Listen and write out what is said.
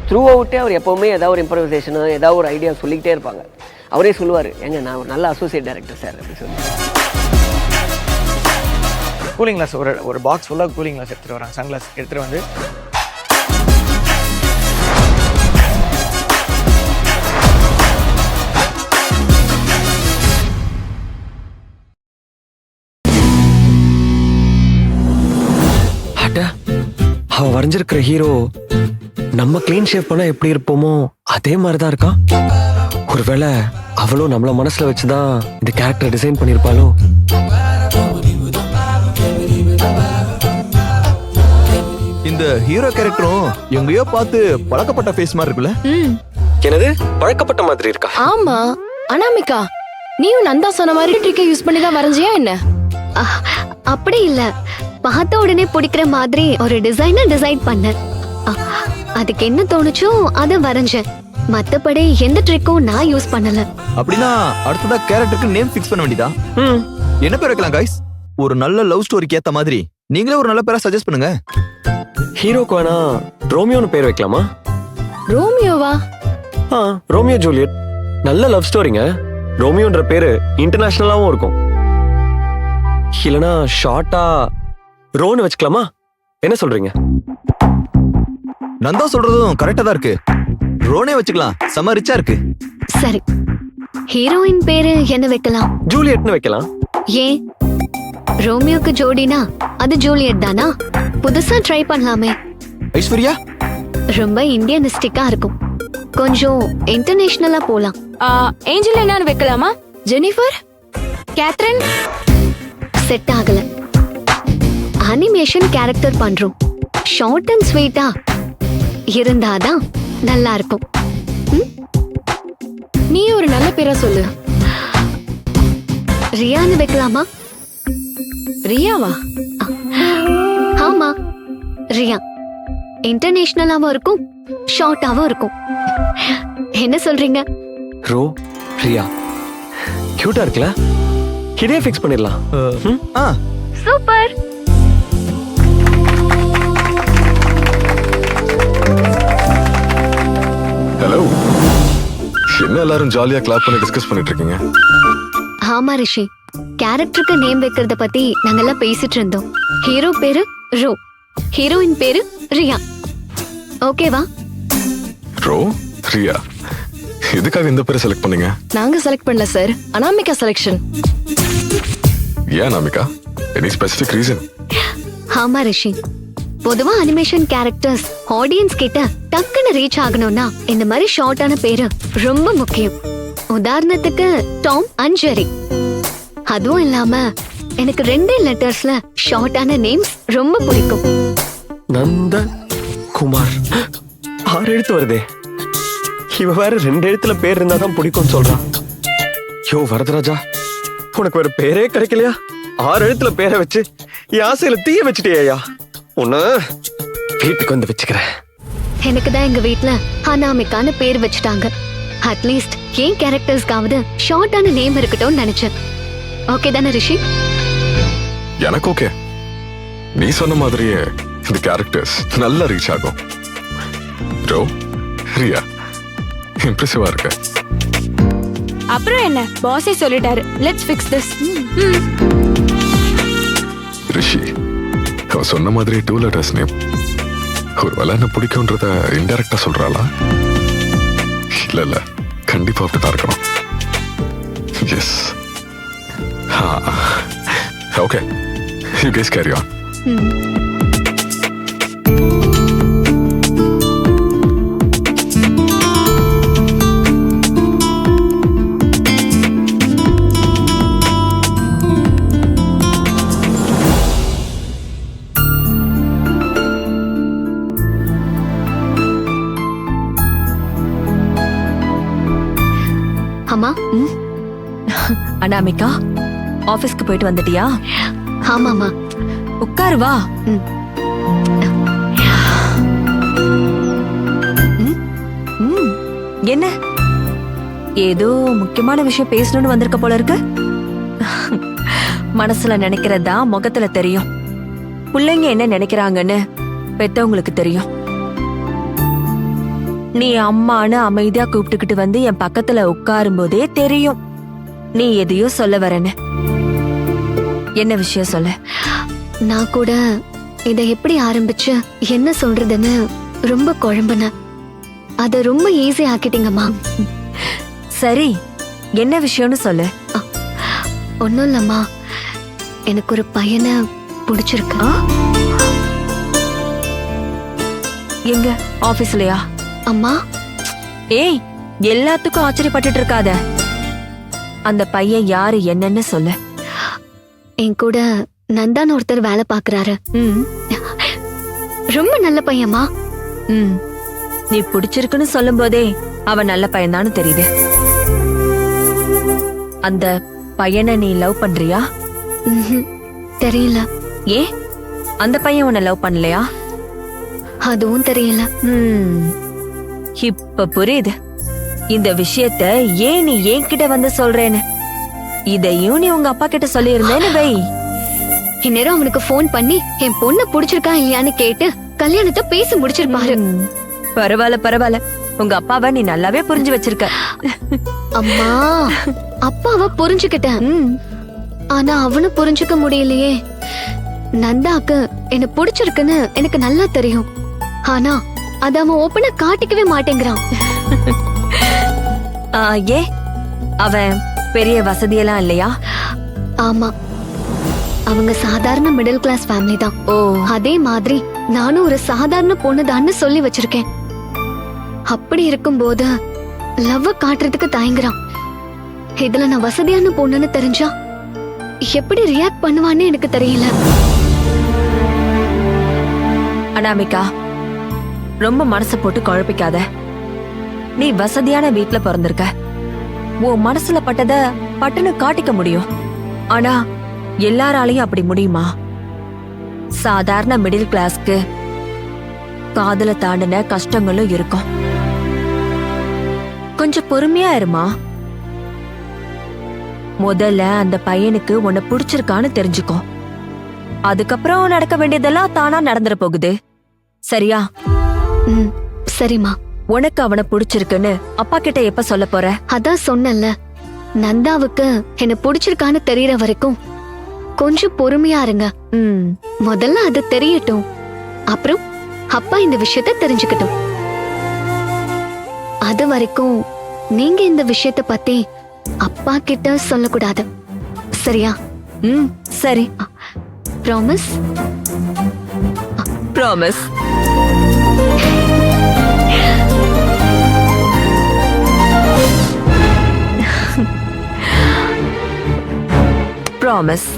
Through அவுட்டே அவர் எப்போவுமே ஏதாவது ஒரு இம்ப்ரவைசேஷனோ ஏதாவது ஒரு ஐடியா சொல்லிக்கிட்டே இருப்பாங்க. அவரே சொல்லுவார், எங்க நான் ஒரு நல்ல அசோசியேட் டைரக்டர் சார் அப்படின்னு சொல்லி. கூலிங் கிளாஸ் ஒரு பாக்ஸ் ஃபுல்லாக கூலிங் கிளாஸ் எடுத்துகிட்டு வராங்க. சன்கிளாஸ் எடுத்துகிட்டு வந்து அவ வரைஞ்சிருக்கிற ஹீரோ நம்ம கிளீன் ஷேவ் பண்ணா எப்படி இருப்போமோ அதே மாதிரிதான் இருக்கான். ஒருவேளை அவளும் நம்மள மனசுல வச்சுதான் இந்த கேரக்டர் டிசைன் பண்ணிருப்பாளோ? இந்த ஹீரோ கேரக்டரும் எங்கேயோ பார்த்து பழக்கப்பட்ட ஃபேஸ் மாதிரி இருக்குல்ல? என்னது பழக்கப்பட்ட மாதிரி இருக்கா? ஆமா அனாமிகா, நீயும் நந்தா சொன்ன மாதிரி ட்ரிக்கை யூஸ் பண்ணி தான் வரைஞ்சியா என்ன? அப்படி இல்ல, பார்த்த உடனே பிடிக்கிற மாதிரி ஒரு டிசைன் பண்ண. அதுக்கு என்ன தோணுச்சோ அதை வரைஞ்சேன். மத்தபடி எந்த ட்ரிக்கும் நான் யூஸ் பண்ணல. அப்படின்னா அடுத்ததா கேரக்டருக்கு நேம் ஃபிக்ஸ் பண்ண வேண்டியதா? என்ன பேர் வைக்கலாம் கைஸ்? ஒரு நல்ல லவ் ஸ்டோரிக்கு ஏத்த மாதிரி நீங்களே ஒரு நல்ல பேரை சஜஸ்ட் பண்ணுங்க. ஹீரோக்கு வேணா ரோமியோன்னு பேர் வைக்கலாமா? ரோமியோவா? ரோமியோ ஜூலியட் நல்ல லவ் ஸ்டோரிங்க. ரோமியோன்ற பேரு இன்டர்நேஷனலாவும் இருக்கும். இல்லனா ஷார்ட்டா ரோன்னு வச்சுக்கலாமா? என்ன சொல்றீங்க? நந்தா சொல்றதும் கரெக்டா தான் இருக்கு. ரோனே வச்சுக்கலாம், செம ரிச்சா இருக்கு. சரி, ஹீரோயின் பேரு என்ன வைக்கலாம்? ஜூலியட்னு வைக்கலாம். ஏன், ரோமியோக்கு ஜோடினா அது ஜூலியட் தானா? புதுசா ட்ரை பண்ணலாமே. ஐஸ்வர்யா ரொம்ப இந்தியனிஸ்டிக்கா இருக்கும். கொஞ்சம் இன்டர்நேஷனலா போலாம். ஏஞ்சல் என்னன்னு வைக்கலாமா? ஜெனிஃபர், கேத்ரின் செட் ஆகல. அனிமேஷன் கேரக்டர் பண்றோம். ஷார்ட் அண்ட் ஸ்வீட்டா இருந்தாதான் நல்லா இருக்கும். நீ ஒரு நல்ல பேரா சொல்லு. ரியான்னு வைக்கலாமா? ரியாவா? ஆமா, ரியா. இன்டர்நேஷனலாவும் இருக்கும், ஷார்ட்டாவும் இருக்கும். என்ன சொல்றீங்க? ரோ ரியா கியூட்டா இருக்குல்ல? இதே ஃபிக்ஸ் பண்ணிடலாம். சூப்பர். ஹலோ, என்ன எல்லாரும் ஜாலியா கிளாப் பண்ணி டிஸ்கஸ் பண்ணிட்டு இருக்கீங்க? ஆமா ரிஷி, கேரக்டருக்கு நேம் வைக்கிறத பத்தி நாங்கெல்லாம் பேசிட்டு இருந்தோம். ஹீரோ பேரு ரோ, ஹீரோயின் பேரு ரியா. ஓகேவா? ரோ ரியா, எதுக்காக இந்த பேரை செலக்ட் பண்ணீங்க? நாங்க செலக்ட் பண்ணல சார், அனாமிகா செலக்ஷன். ஏன் அனாமிகா? Any specific reason? ஆமா ரிஷி, பொதுவா அனிமேஷன் கேரக்டர்ஸ் ஆடியன்ஸ் கிட்ட டக்குன்னு ரீச் ஆகணும்னா இந்த மாதிரி ஷார்ட்டான பேரு ரொம்ப முக்கியம். உதாரணத்துக்கு டாம் அண்ட் ஜெரி. அதுவும் இல்லாம எனக்கு 2 லெட்டர்ஸ்ல ஷார்ட்டான நேம்ஸ் ரொம்ப பிடிக்கும். நந்த குமார் 6 எழுத்து வருதே. இவ வேற 2 எழுத்துல பேர் இருந்தாதான் பிடிக்கும் சொல்றான். யோ வரதராஜா, உனக்கு வேற பேரே கிடைக்கலையா? 6 எழுத்துல பேரை வச்சு என் ஆசையில தீய வச்சுட்டியா? உன்ன வீட்டுக்கு வந்து வச்சுக்கிறேன். எனக்கு தான் எங்க வீட்ல அனாமிகான்னு பேர் வச்சுட்டாங்க. அட்லீஸ்ட் ஏன் கேரக்டர்ஸ்க்காவது ஷார்ட்டான நேம் இருக்கட்டும்னு நினைச்சேன். ஓகே தானே ரிஷி? எனக்கு ஓகே. நீ சொன்ன மாதிரியே இந்த கேரக்டர்ஸ் நல்லா ரீச் ஆகும். ரோ ரியா இம்ப்ரெசிவா இருக்கு. அப்புறம் என்ன, பாஸே சொல்லிட்டாரு, லெட்ஸ் ஃபிக்ஸ் திஸ். ரிஷி அவ சொன்ன மாதிரி 2 letters நேம். ஒரு வேலை என்ன பிடிக்கும்ன்றத இன்டைரக்டா சொல்றாளா? இல்ல கண்டிப்பா அப்படிதான் இருக்கணும். Yes. Okay, you guys carry on. அம்மா. அனாமிகா, ஆபீஸ்க்கு போயிட்டு வந்துட்டியா? ஆமாமா. உட்காரு வா. என்ன ஏதோ முக்கியமான விஷயம் பேசணும்னு வந்திருக்க போல இருக்கு. மனசுல நினைக்கிறதா முகத்துல தெரியும். பிள்ளைங்க என்ன நினைக்கிறாங்கன்னு பெத்தவங்களுக்கு தெரியும். நீ அம்மான்னு அமைதியா கூப்பிட்டுக்கிட்டு வந்து என் பக்கத்துல உட்காரும் போதே தெரியும் நீ எதையோ சொல்ல வரேன்னு. என்ன விஷயம் சொல்ல? நான் கூட இத எப்படி ஆரம்பிச்சு என்ன சொல்றதுன்னு ரொம்ப குழம்புனேன். அத ரொம்ப ஈஸி ஆக்கிட்டீங்கம்மா. சரி, என்ன விஷயம்னு சொல்லு. ஒன்னும் இல்லம்மா, எனக்கு ஒரு பையனை பிடிச்சிருக்கு. எங்க ஆபீஸ்லயா? அம்மா, ஏய், எல்லாத்துக்கும் ஆச்சரியப்பட்டுட்டு இருக்காத. அந்த பையன் யாரு என்னன்னு சொல்லு. என் கூட நந்தான்னு ஒருத்தர் வேலை பாக்குறாரு. ம், ரொம்ப நல்ல பையன்மா. ம். நீ பிடிச்சிருக்குன்னு சொல்லும் போதே அவன் நல்ல பையன்தான்னு தெரியுது. அந்த பையனை நீ லவ் பண்றியா? ம்ஹும். தெரியல. ஏ, அந்த பையன் உன்னை லவ் பண்ணலையா? அதுவும் தெரியல. ம், இப்ப புரியுது இந்த விஷயத்த ஏன் நீ என்கிட்ட வந்து சொல்றேன்னு. இதையும் நீ உங்க அப்பா கிட்ட சொல்லி இருந்தேன்னு வை. இந்நேரம் அவனுக்கு போன் பண்ணி என் பொண்ணு பிடிச்சிருக்கா இல்லையான்னு கேட்டு கல்யாணத்தை பேசி முடிச்சிருப்பாரு. ம், பரவாயில்ல பரவாயில்ல, உங்க அப்பாவை நீ நல்லாவே புரிஞ்சு வச்சிருக்க. அம்மா, அப்பாவை புரிஞ்சுக்கிட்டேன். ம், ஆனா அவனு புரிஞ்சுக்க முடியலையே. நந்தாக்கு என்ன பிடிச்சிருக்குன்னு எனக்கு நல்லா தெரியும். ஆனா அத அவன் ஓப்பனா காட்டிக்கவே மாட்டேங்கிறான். ஏ, அவன் பெரிய வசதியெல்லாம் இல்லையா? ஆமா, அவங்க சாதாரண மிடில் கிளாஸ் ஃபேமிலி தான். ஓ, அதே மாதிரி நானும் ஒரு சாதாரண பொண்ணுதான்னு சொல்லி வச்சிருக்கேன். அப்படி இருக்கும்போது லவ் காட்டுறதுக்கு தயங்குறான். இதுல நான் வசதியான பொண்ணுன்னு தெரிஞ்சா எப்படி ரியாக்ட் பண்ணுவான்னு எனக்கு தெரியல. அனாமிகா, ரொம்ப மனசு போட்டு குழப்பிக்காத. நீ வசதியான வீட்ல பிறந்திருக்க. உன் மனசுல பட்டத பட்டுன்னு காட்டிக்க முடியும். ஆனா எல்லாராலையும் அப்படி முடியுமா? சாதாரண மிடில் கிளாஸ்க்கு காதல தாண்டின கஷ்டங்களும் இருக்கும். கொஞ்சம் பொறுமையா இருமா. முதல்ல அந்த பையனுக்கு உன்னை பிடிச்சிருக்கான்னு தெரிஞ்சுக்கோ. அதுக்கப்புறம் நடக்க வேண்டியதெல்லாம் தானா நடந்துட போகுது. சரியா? ம், சரிம்மா. உனக்கு அவனை பிடிச்சிருக்குன்னு அப்பா கிட்ட எப்ப சொல்ல போற? அதான் சொன்னேன்ல, நந்தாவுக்கு என்ன பிடிச்சிருக்கான்னு தெரியற வரைக்கும் கொஞ்சம் பொறுமையா இருங்க. ம், முதல்ல அது தெரியட்டும், அப்புறம் அப்பா இந்த விஷயத்த தெரிஞ்சுக்கட்டும். அது வரைக்கும் நீங்க இந்த விஷயத்த பத்தி அப்பா கிட்ட சொல்லக்கூடாது. சரியா? ம், சரி. ப்ராமிஸ்? ப்ராமிஸ். ப்ராமிஸ்.